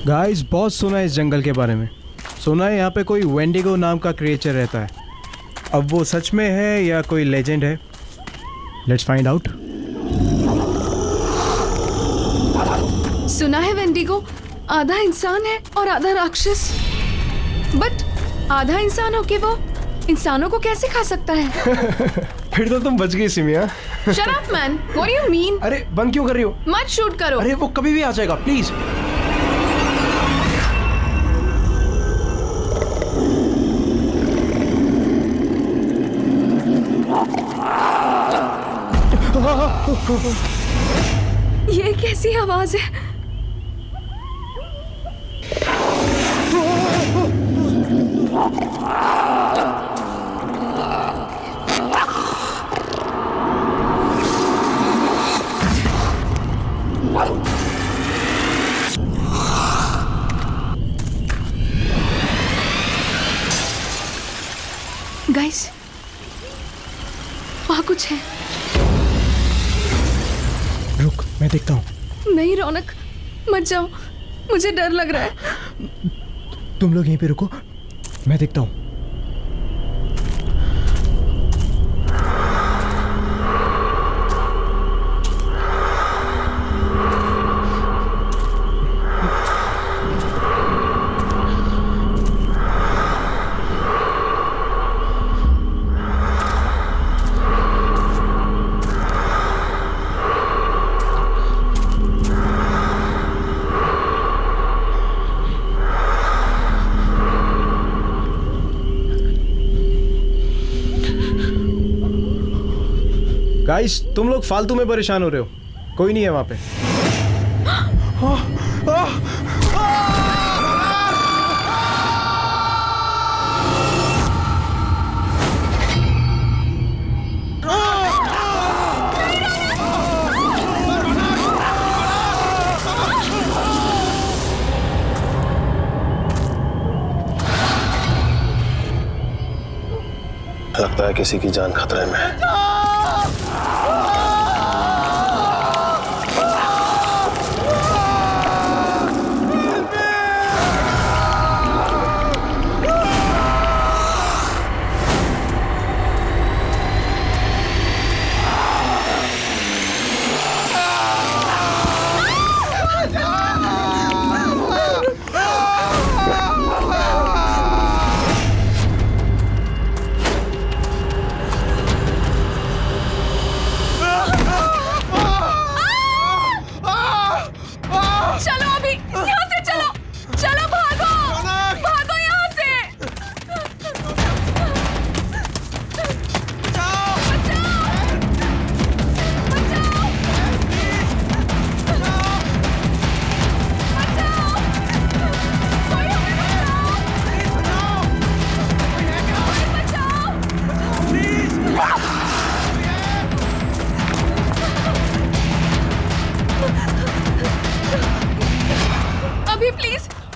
Guys बहुत सुना है इस जंगल के बारे में। सुना है यहाँ पे कोई वेंडिगो नाम का क्रिएचर रहता है। अब वो सच में है या कोई लेजेंड है? Let's find out. सुना है वेंडिगो आधा इंसान है और आधा राक्षस। बट आधा इंसान होके वो इंसानों को कैसे खा सकता है? फिर तो तुम बच गई सिमिया। Shut up man, what do you mean? अरे बंद क्यों कर रही हो? मत शूट करो। अरे वो कभी भी आ जाएगा, प्लीज। ये कैसी आवाज है? गाइस, वहाँ कुछ है। रुक, मैं देखता हूँ। नहीं रौनक, मत जाओ, मुझे डर लग रहा है। तुम लोग यहीं पे रुको, मैं देखता हूँ। गाइस, तुम लोग फालतू में परेशान हो रहे हो। कोई नहीं है वहां पे। लगता है किसी की जान खतरे में है।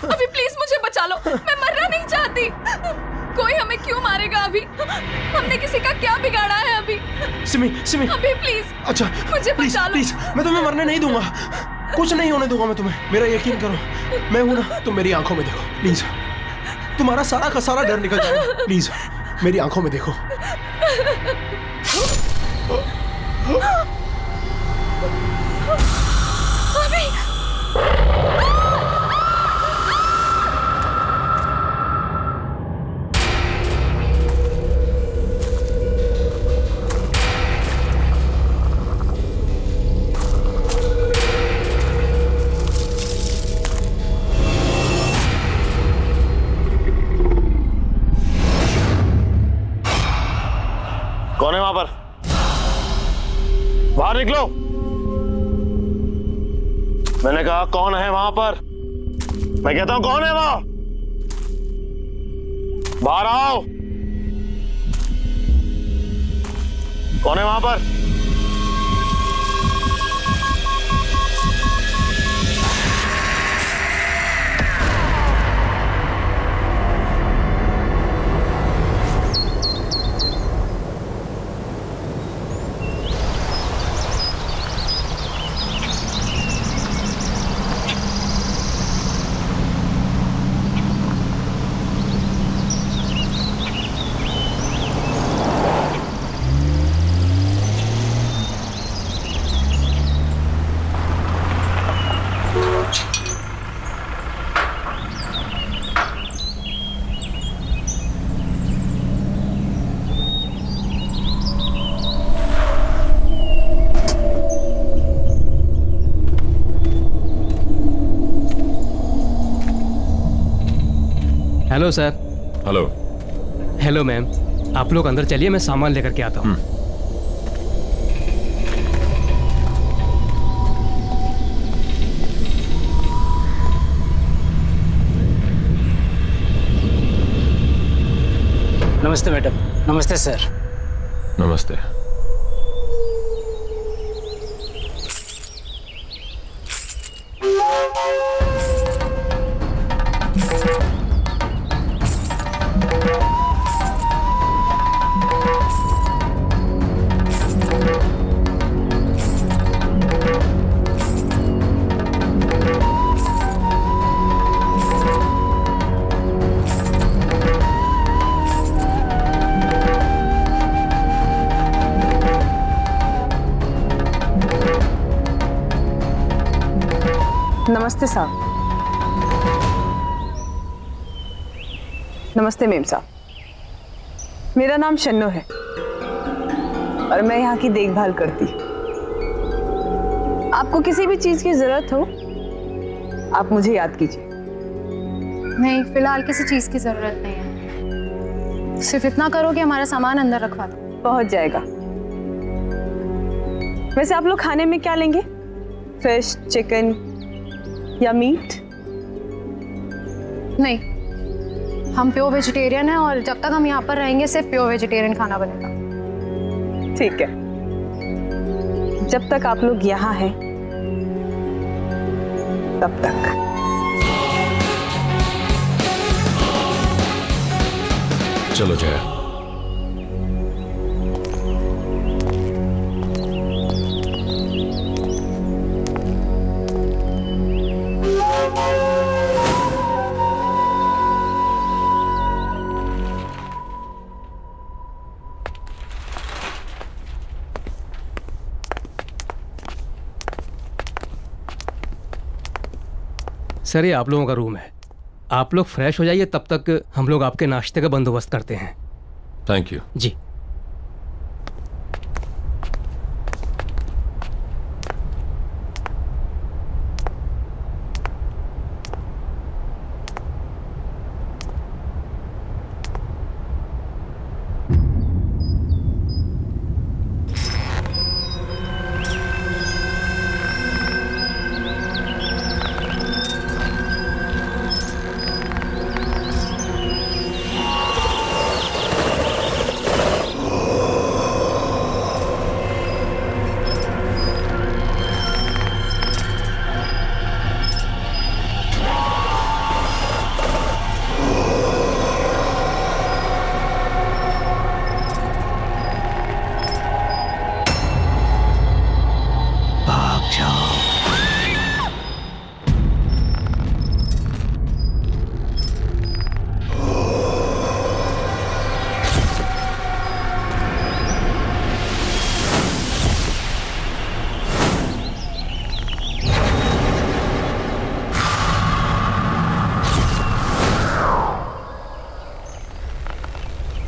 अभी प्लीज मुझे बचा लो, मैं मरना नहीं चाहती। कोई हमें क्यों मारेगा अभी? हमने किसी का क्या बिगाड़ा है अभी? सिमी, सिमी। अभी प्लीज। अच्छा, मुझे बचा लो। प्लीज, मैं तुम्हें मरने नहीं दूंगा। कुछ नहीं होने दूंगा मैं तुम्हें। मेरा यकीन करो, मैं हूं ना। तुम मेरी आंखों में देखो प्लीज। तुम्हारा सारा का सारा डर निकल जाएगा। प्लीज मेरी आंखों में देखो। अभी कौन है वहां पर? बाहर निकलो। मैंने कहा कौन है वहां पर? मैं कहता हूं कौन है वहां? बाहर आओ। कौन है वहां पर? Hello sir. Hello. Hello ma'am, आप लोग अंदर चलिए, मैं सामान लेकर के आता हूँ। नमस्ते मैडम। नमस्ते सर। नमस्ते। नमस्ते साहब। नमस्ते मेम साहब, मेरा नाम शन्नो है और मैं यहाँ की देखभाल करती हूँ। आपको किसी भी चीज की जरूरत हो आप मुझे याद कीजिए। नहीं, फिलहाल किसी चीज की जरूरत नहीं है। सिर्फ इतना करो कि हमारा सामान अंदर रखवा दो। पहुंच जाएगा। वैसे आप लोग खाने में क्या लेंगे? फिश, चिकन या मीट? नहीं, हम प्योर वेजिटेरियन हैं और जब तक हम यहाँ पर रहेंगे सिर्फ प्योर वेजिटेरियन खाना बनेगा। ठीक है, जब तक आप लोग यहाँ हैं तब तक। चलो जया। सर, ये आप लोगों का रूम है। आप लोग फ्रेश हो जाइए, तब तक हम लोग आपके नाश्ते का बंदोबस्त करते हैं। Thank you. जी।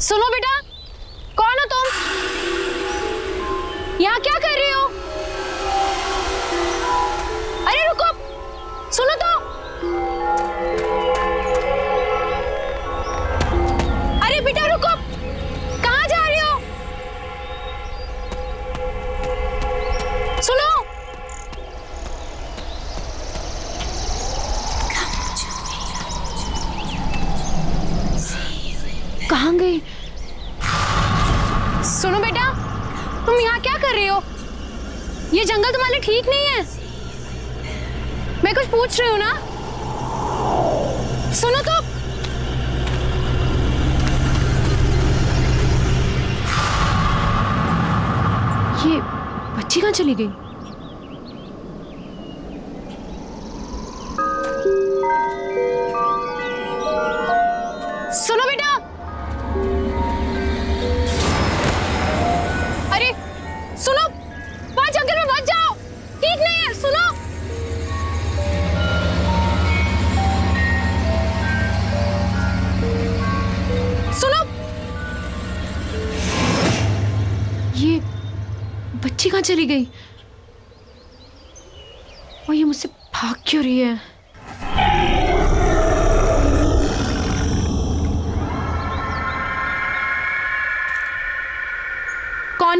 सुनो बेटा, कौन हो तुम? यहाँ क्या कर रही हो? अरे रुको, सुनो तो। अरे बेटा रुको, कहाँ जा रही हो? सुनो। कहाँ गई? सुनो बेटा, तुम यहाँ क्या कर रही हो? ये जंगल तुम्हारे लिए ठीक नहीं है। मैं कुछ पूछ रही हूँ ना। सुनो तो। ये बच्ची कहाँ चली गई? सुनो बेटा। अरे सुनो, वहां जंगल में मत जाओ, ठीक नहीं है। सुनो। सुनो। ये बच्ची कहाँ चली गई? और ये मुझसे भाग क्यों रही है?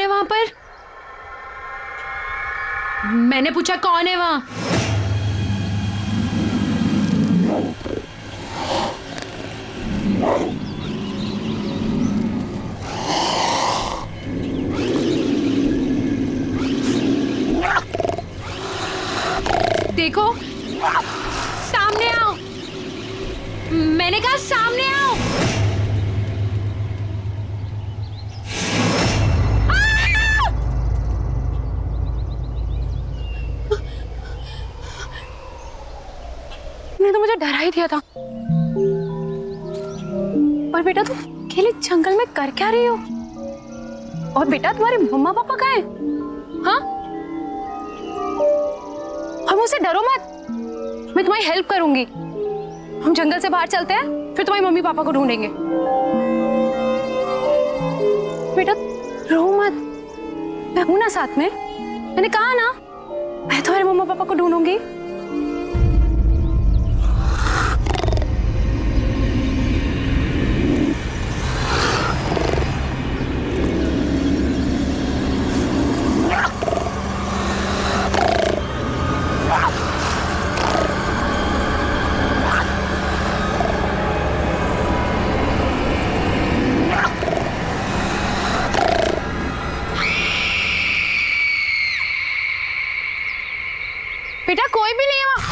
है वहां पर? मैंने पूछा कौन है वहां? देखो, सामने आओ। मैंने कहा सामने आओ। तुमने तो मुझे डरा ही दिया था। और बेटा तुम अकेले जंगल में कर क्या रही हो? और बेटा तुम्हारे मम्मा पापा कहाँ हैं? हाँ? और मुझसे डरो मत, मैं तुम्हारी हेल्प करूंगी। हम जंगल से बाहर चलते हैं, फिर तुम्हारी मम्मी पापा को ढूंढेंगे। बेटा रो मत, मैं हूं ना साथ में। मैंने कहा ना, मैं तुम्हारे मम्मा पापा को ढूंढूंगी। बेटा कोई भी नहीं है वहां।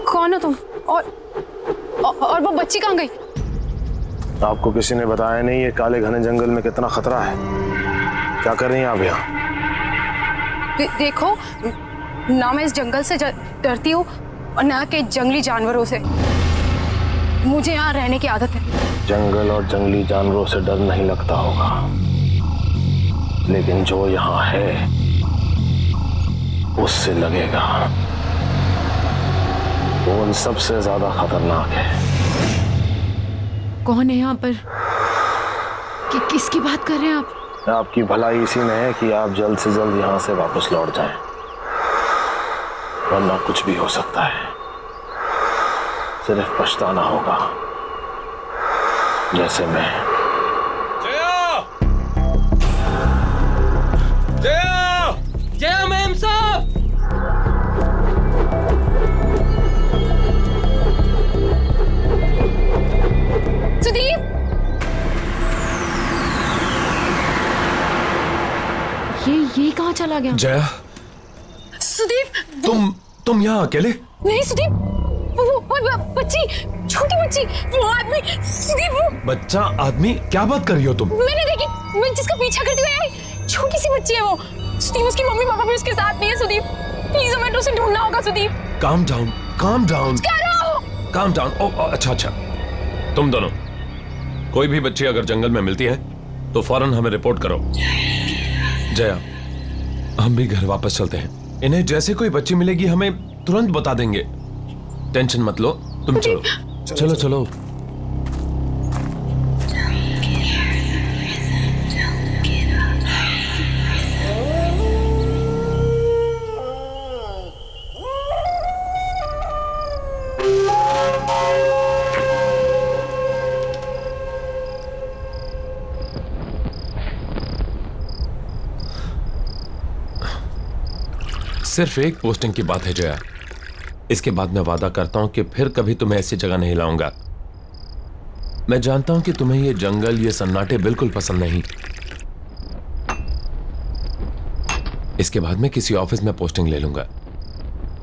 कौन हो तुम? और वो बच्ची कहाँ गई? आपको किसी ने बताया नहीं ये काले घने जंगल में कितना खतरा है? क्या कर रही हैं आप यहाँ? देखो ना, मैं इस जंगल से डरती हूँ और ना के जंगली जानवरों से। मुझे यहाँ रहने की आदत है। जंगल और जंगली जानवरों से डर नहीं लगता होगा, लेकिन जो यहाँ है उससे लगेगा। वो उन सबसे ज्यादा खतरनाक है। कौन है यहाँ पर? किसकी बात कर रहे हैं आप? आपकी भलाई इसी में है कि आप जल्द से जल्द यहाँ से वापस लौट जाएं, वरना कुछ भी हो सकता है। सिर्फ पछताना होगा, जैसे मैं। जया मैम साहब! सुदीप! ये कहाँ चला गया? जया, सुदीप! तुम यहाँ अकेले? नहीं सुदीप, वो बच्ची, छोटी बच्ची, वो आदमी, सुदीप वो बच्चा आदमी? क्या बात कर रही हो तुम? मैंने देखी, मैं जिसका पीछा करती हुई आई, छोटी सी बच्ची है वो। सुदीप उसकी मम्मी पापा भी उसके साथ नहीं है। सुदीप प्लीज हमें उसे ढूंढना होगा। Sudeep calm down, calm down, क्या रहा हो? Calm down. अच्छा अच्छा, तुम दोनों कोई भी बच्ची अगर जंगल में मिलती है तो फौरन हमें रिपोर्ट करो। जया, हम भी घर वापस चलते हैं। इन्हें जैसे कोई बच्ची मिलेगी हमें तुरंत बता देंगे। टेंशन मत लो, तुम चलो चलो चलो। सिर्फ एक पोस्टिंग की बात है जया, इसके बाद मैं वादा करता हूं कि फिर कभी तुम्हें ऐसी जगह नहीं लाऊंगा। मैं जानता हूं कि तुम्हें ये जंगल, ये सन्नाटे बिल्कुल पसंद नहीं। इसके बाद मैं किसी ऑफिस में पोस्टिंग ले लूंगा।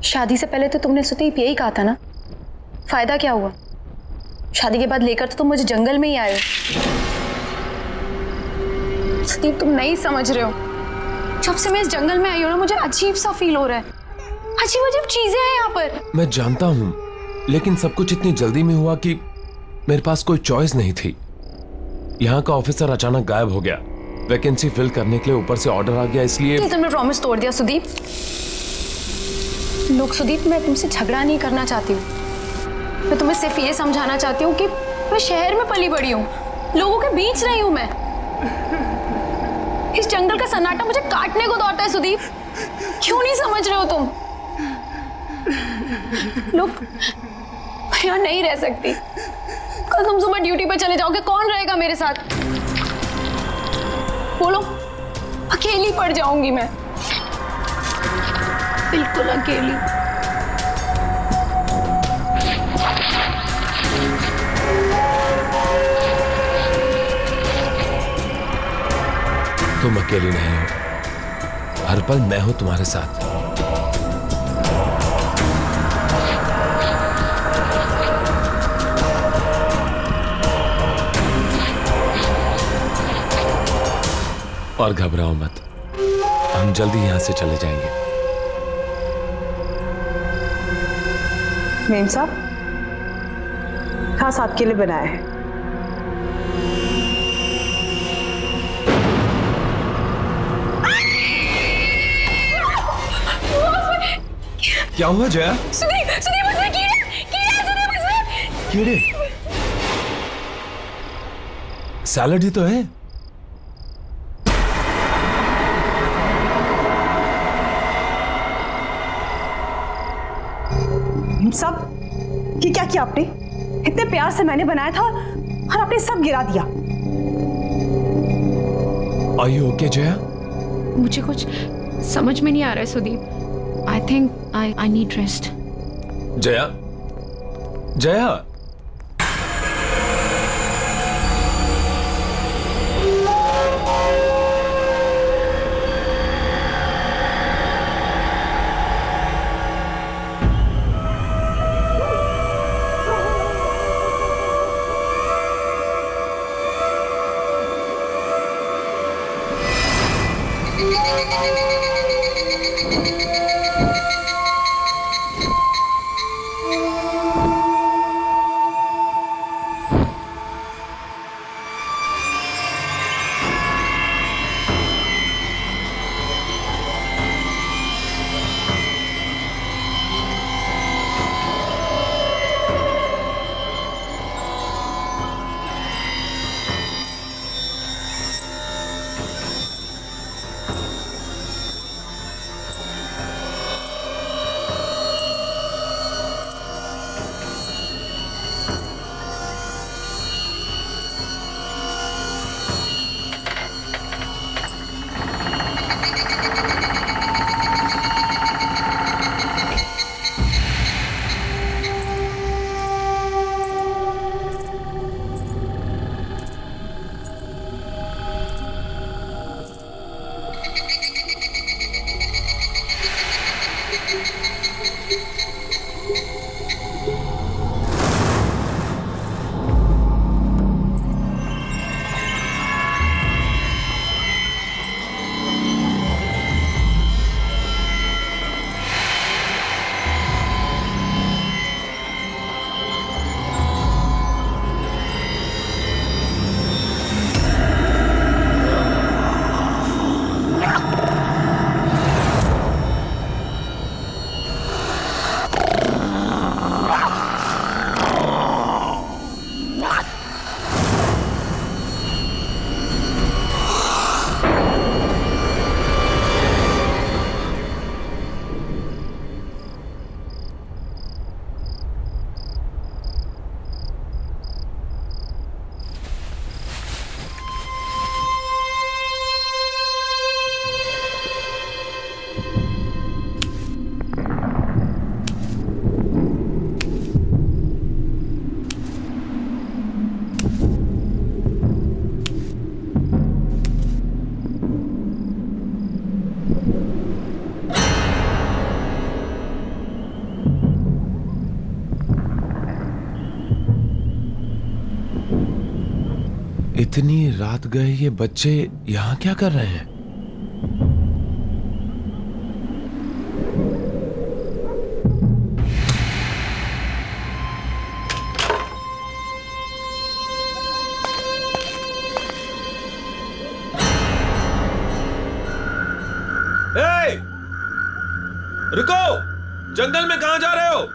शादी से पहले तो तुमने सुदीप यही कहा था ना, फायदा क्या हुआ? शादी के बाद लेकर तो तुम मुझे जंगल में ही आए हो। सुदीप तुम नहीं समझ रहे हो, जब से मैं इस जंगल में आई हूं ना, मुझे अजीब सा फील हो रहा है। अजीब अजीब चीजें हैं यहाँ पर। मैं जानता हूं, लेकिन सब कुछ इतनी जल्दी में हुआ कि मेरे पास कोई चॉइस नहीं थी। यहाँ का ऑफिसर अचानक गायब हो गया। वैकेंसी फिल करने के लिए ऊपर से ऑर्डर आ गया, इसलिए तुमने प्रॉमिस तोड़ दिया सुदीप। लोग सुदीप, मैं तुमसे झगड़ा नहीं करना चाहती हूँ। मैं तुम्हें सिर्फ ये समझाना चाहती हूँ कि मैं शहर में पली बड़ी हूँ, लोगों के बीच नहीं हूँ मैं। इस जंगल का सन्नाटा मुझे काटने को दौड़ता है सुदीप। क्यों नहीं समझ रहे हो तुम? लोग मैं यहाँ नहीं रह सकती। कल तुम सुबह ड्यूटी पर चले जाओगे, कौन रहेगा मेरे साथ? बोलो, अकेली पड़ जाऊंगी मैं, बिल्कुल अकेली। तुम अकेली नहीं हो, हर पल मैं हूं तुम्हारे साथ। और घबराओ मत, हम जल्दी यहां से चले जाएंगे। मेम साहब, खास आपके लिए बनाया है। क्या हुआ जया? सुदीप, सुदीप उसमें कीड़े, कीड़े सुदीप उसमें। कीड़े? सैलड ही तो है। मेम साहब, ये क्या किया आपने? इतने प्यार से मैंने बनाया था और आपने सब गिरा दिया। Are you okay, Jaya? मुझे कुछ समझ में नहीं आ रहा है Sudeep. I think I need rest. Jaya, Jaya, इतनी रात गए ये बच्चे यहां क्या कर रहे हैं? ए! रुको! जंगल में कहां जा रहे हो?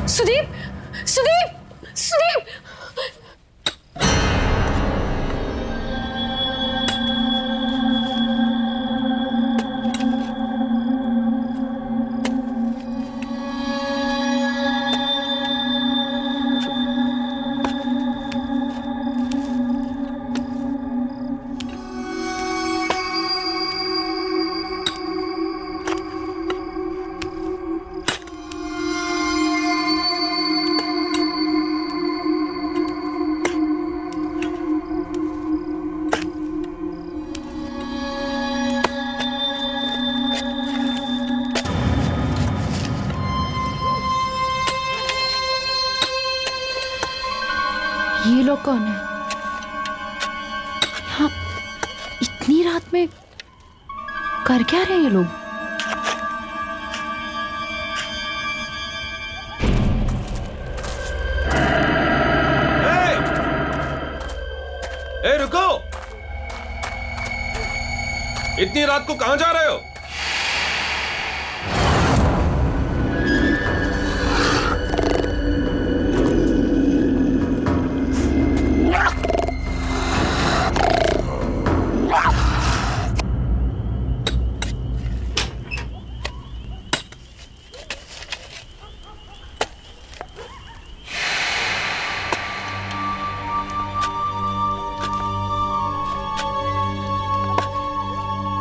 सुदीप, सुदीप! ये लोग कौन है? हाँ, इतनी रात में कर क्या रहे हैं ये लोग? ए रुको, इतनी रात को कहां जा रहे हो?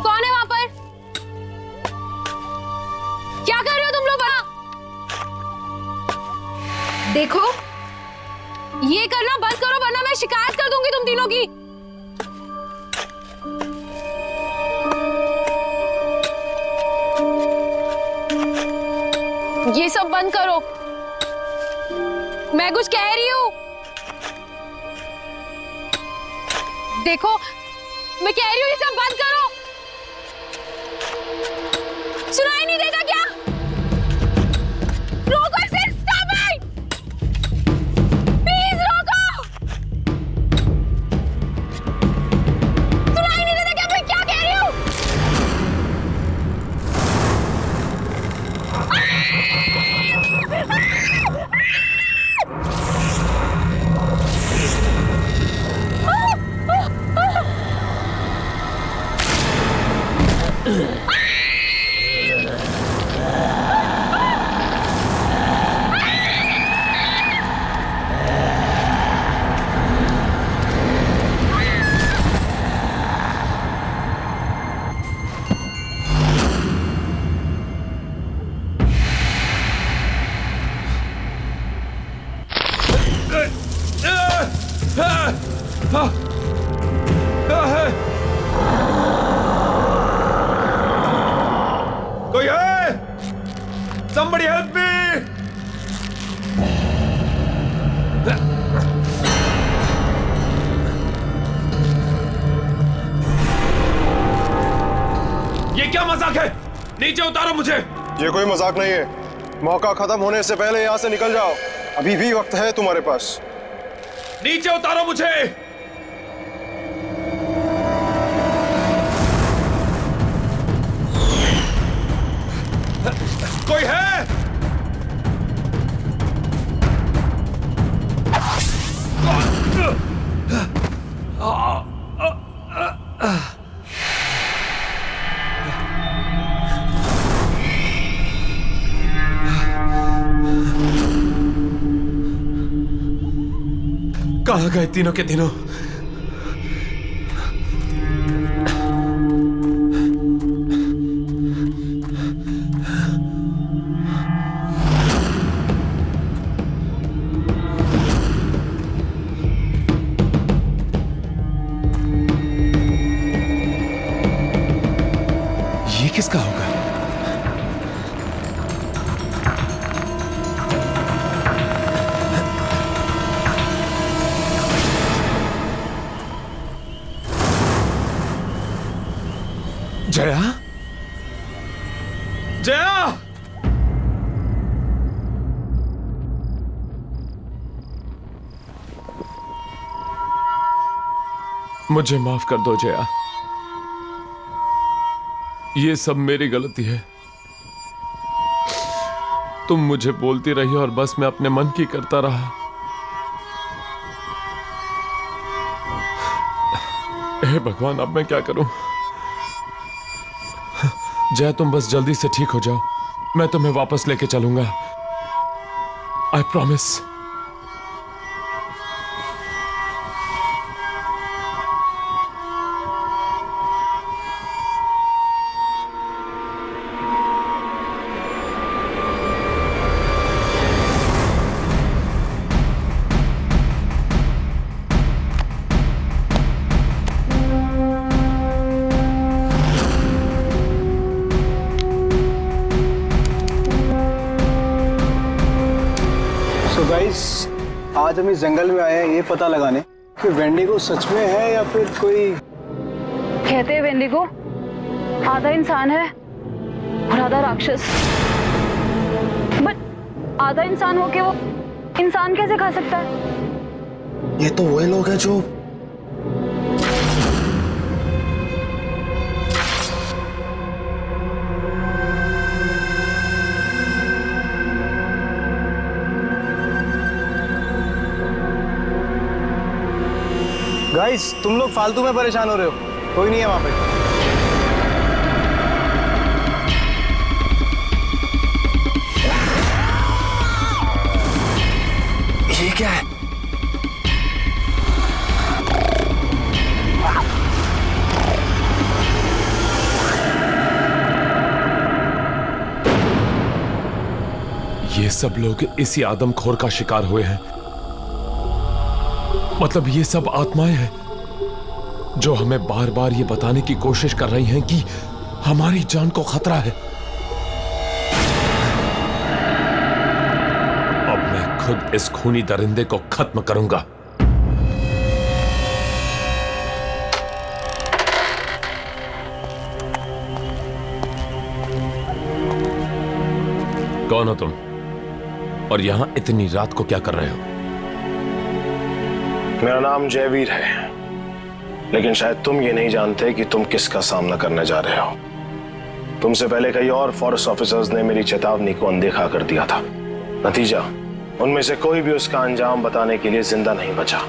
कौन है वहां पर? क्या कर रहे हो तुम लोग वहां? देखो, ये करना बंद करो वरना मैं शिकायत कर दूंगी तुम तीनों की। ये सब बंद करो, मैं कुछ कह रही हूं। देखो, मैं कह रही हूं ये सब बंद करो। सुनाई नहीं देता क्या? रोको इसे, स्टॉप इट, प्लीज रोको। सुनाई नहीं देता क्या मैं क्या कह रही हूं? कोई है? Somebody help me! ये क्या मजाक है? नीचे उतारो मुझे। ये कोई मजाक नहीं है। मौका खत्म होने से पहले यहाँ से निकल जाओ। अभी भी वक्त है तुम्हारे पास। नीचे उतारो मुझे। कोई है? कहाँ गए तीनों के तीनों? ये किसका होगा? जया? जया? मुझे माफ कर दो जया, ये सब मेरी गलती है। तुम मुझे बोलती रही और बस मैं अपने मन की करता रहा। हे भगवान, अब मैं क्या करूं? जय, तुम बस जल्दी से ठीक हो जाओ, मैं तुम्हें वापस लेके चलूंगा। I promise. आज हम इस जंगल में आए हैं ये पता लगाने कि वेंडिगो सच में है या फिर कोई। कहते हैं वेंडिगो आधा इंसान है और आधा राक्षस। बट आधा इंसान होके वो इंसान कैसे खा सकता है? ये तो वही लोग हैं जो गाइस तुम लोग फालतू में परेशान हो रहे हो, कोई नहीं है वहां पे। ये क्या है? ये सब लोग इसी आदमखोर का शिकार हुए हैं। मतलब ये सब आत्माएं हैं जो हमें बार बार ये बताने की कोशिश कर रही हैं कि हमारी जान को खतरा है। अब मैं खुद इस खूनी दरिंदे को खत्म करूंगा। कौन हो तुम और यहां इतनी रात को क्या कर रहे हो? मेरा नाम जयवीर है, लेकिन शायद तुम ये नहीं जानते कि तुम किसका सामना करने जा रहे हो। तुमसे पहले कई और फॉरेस्ट ऑफिसर्स ने मेरी चेतावनी को अनदेखा कर दिया था। नतीजा, उनमें से कोई भी उसका अंजाम बताने के लिए जिंदा नहीं बचा।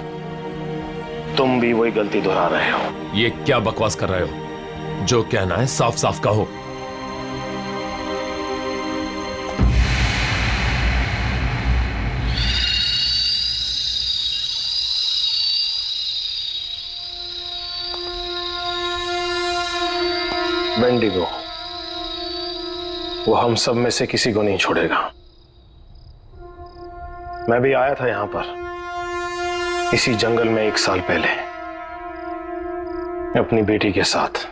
तुम भी वही गलती दोहरा रहे हो। ये क्या बकवास कर रहे हो? जो कहना है साफ साफ कहो। वेंडिगो, वो हम सब में से किसी को नहीं छोड़ेगा। मैं भी आया था यहां पर इसी जंगल में 1 साल पहले अपनी बेटी के साथ,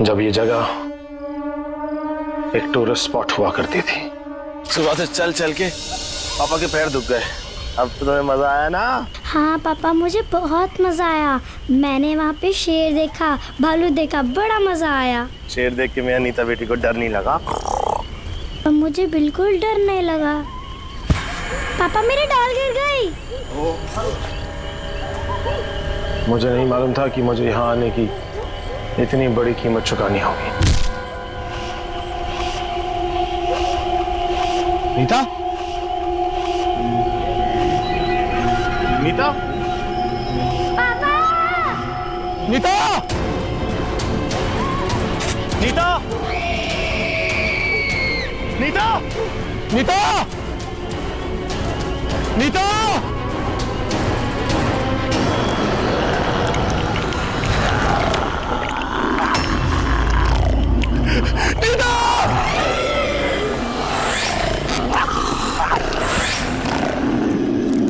जब ये जगह एक टूरिस्ट स्पॉट हुआ करती थी। सुबह से चल चल के पापा के पैर दुख गए। अब तो तुम्हें मजा आया ना? हाँ पापा, मुझे बहुत मजा आया। मैंने वहाँ पे शेर देखा, भालू देखा, बड़ा मजा आया। शेर देख के मेरी अनीता बेटी को डर नहीं लगा? और मुझे बिल्कुल डर नहीं लगा। पापा मेरी डॉल गिर गई। मुझे नहीं मालूम था कि मुझे यहाँ आने की इतनी बड़ी कीमत चुकानी होगी। नीता? नीता? पापा! नीता? नीता? नीता? नीता? नीता?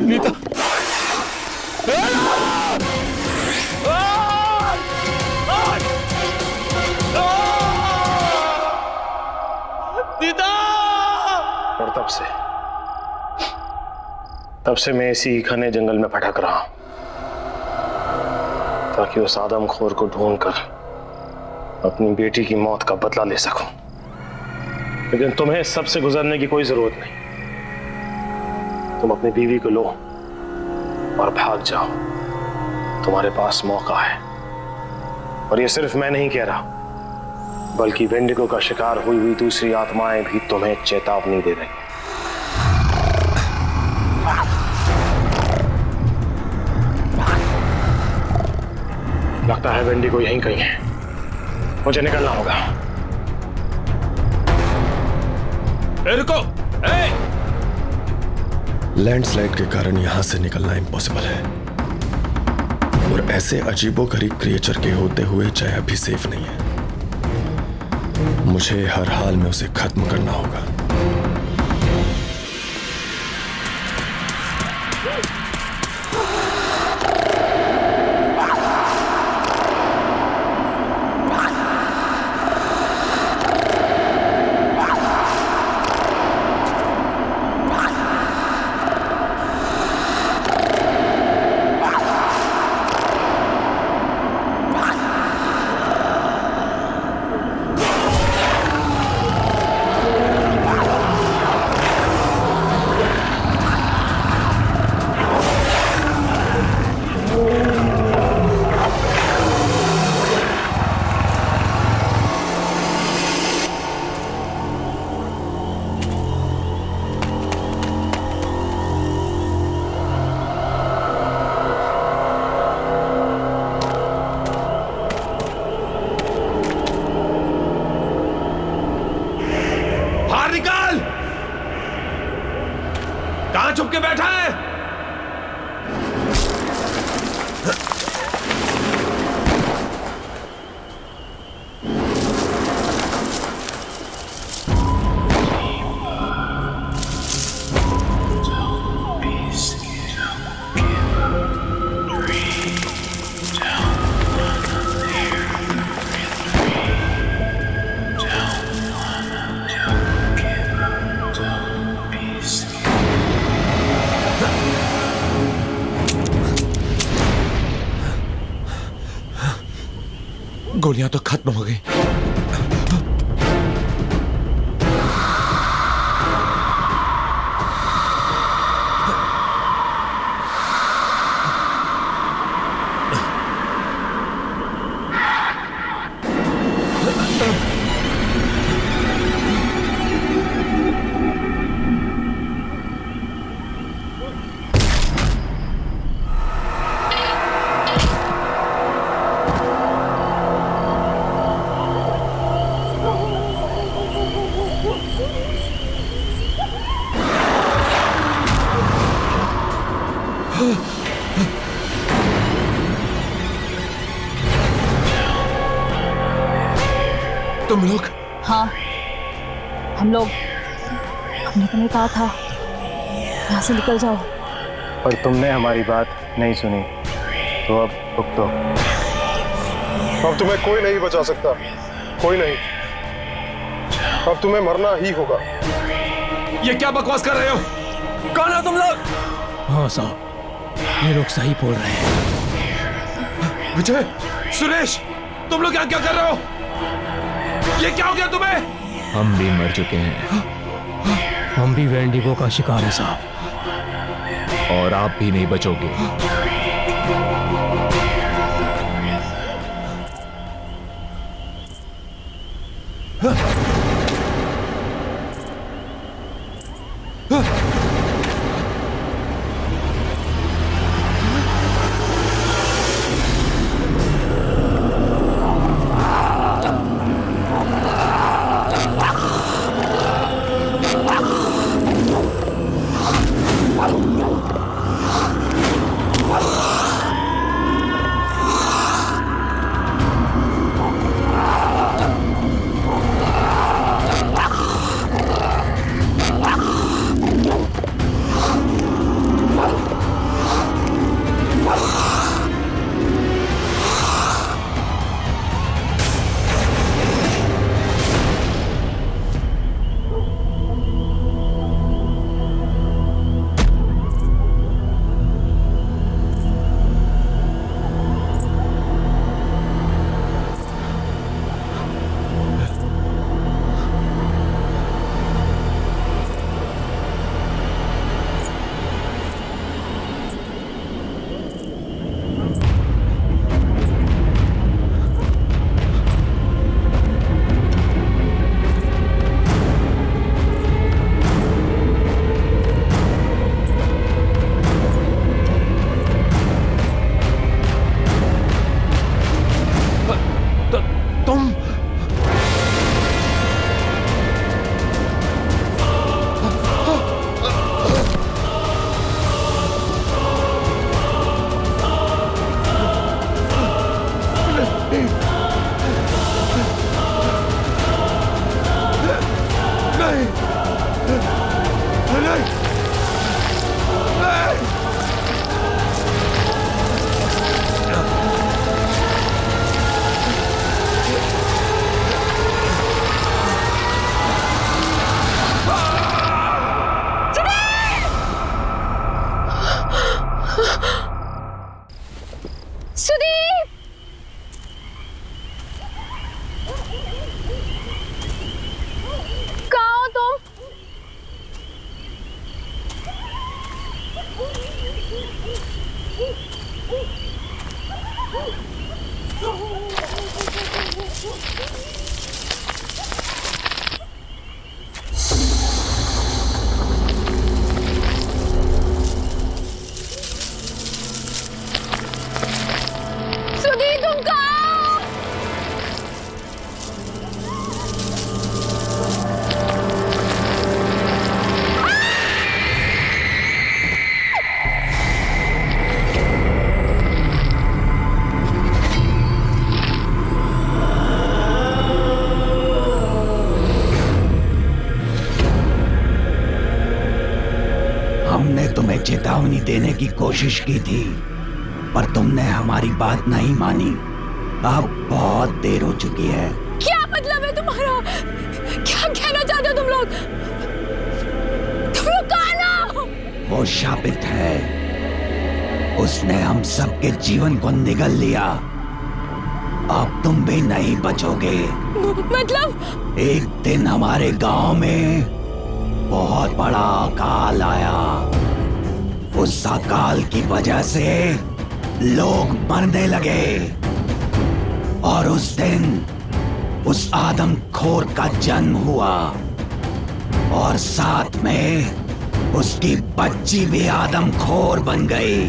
नीता? और तब से मैं इसी घने जंगल में भटक रहा हूं, ताकि उस आदमखोर को ढूंढकर अपनी बेटी की मौत का बदला ले सकूं। लेकिन तुम्हें सबसे गुजरने की कोई जरूरत नहीं। तुम अपनी बीवी को लो और भाग जाओ। तुम्हारे पास मौका है। और ये सिर्फ मैं नहीं कह रहा, बल्कि वेंडिगो का शिकार हुई हुई दूसरी आत्माएं भी तुम्हें चेतावनी दे रही हैं। लगता है वेंडिगो यहीं कहीं है। मुझे निकलना होगा। रुको! लैंडस्लाइड के कारण यहां से निकलना इम्पॉसिबल है, और ऐसे अजीबोगरीब क्रिएचर के होते हुए जया भी सेफ नहीं है। मुझे हर हाल में उसे खत्म करना होगा। छुप के बैठा है? गोलियां तो खत्म हो गई। तुम लोग? हाँ, हम लोग। हमने तुम्हें कहा था यहाँ से निकल जाओ, पर तुमने हमारी बात नहीं सुनी, तो अब भुगतो। अब तुम्हें कोई नहीं बचा सकता, कोई नहीं। अब तुम्हें मरना ही होगा। ये क्या बकवास कर रहे हो? कौन हो तुम लोग? हाँ साहब, ये लोग सही बोल रहे हैं। विजय, सुरेश, तुम लोग यहाँ क्या कर रहे हो? ये क्या हो गया तुम्हें? हम भी मर चुके हैं। हम भी वेंडिगो का शिकार हैं साहब। और आप भी नहीं बचोगे। हमने तुम्हें चेतावनी देने की कोशिश की थी, पर तुमने हमारी बात नहीं मानी। अब बहुत देर हो चुकी है। क्या मतलब है तुम्हारा? क्या कहना चाहते हो तुम लोग? कौन हो? वो शापित है, उसने हम सबके जीवन को निगल लिया। अब तुम भी नहीं बचोगे। मतलब? एक दिन हमारे गांव में बहुत बड़ा अकाल आया। उस अकाल की वजह से लोग मरने लगे और उस दिन उस आदमखोर का जन्म हुआ और साथ में उसकी बच्ची भी आदमखोर बन गई।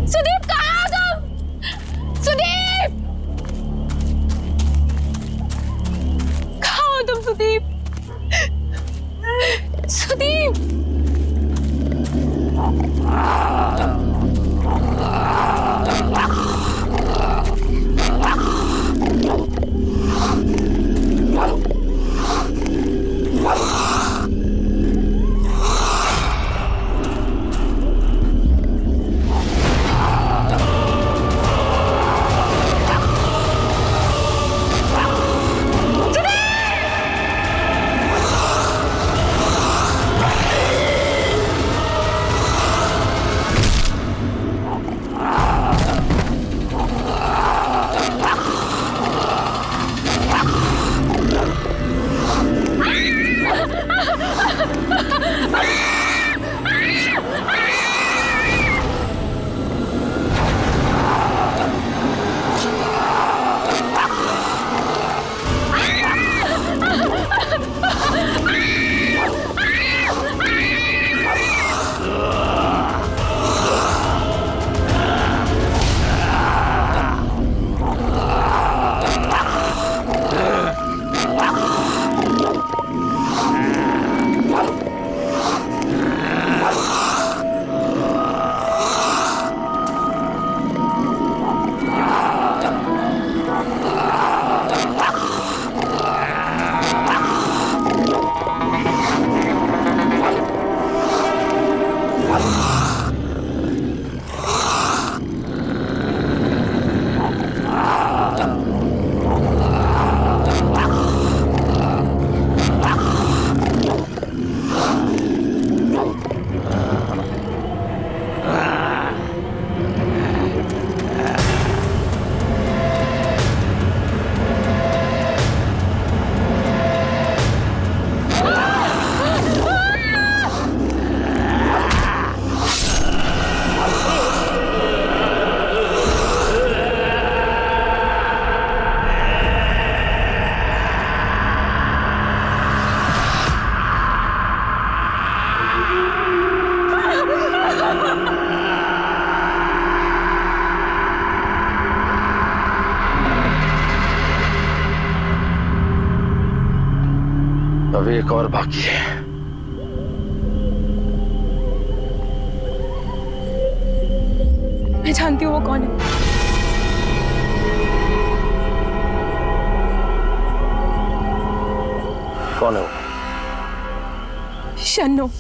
सुदीप कहाँ हो तुम? सुदीप कहाँ हो तुम? सुदीप सुदीप अब एक और बाकी है। मैं जानती हूँ वो कौन है। कौन है वो? शन्नो।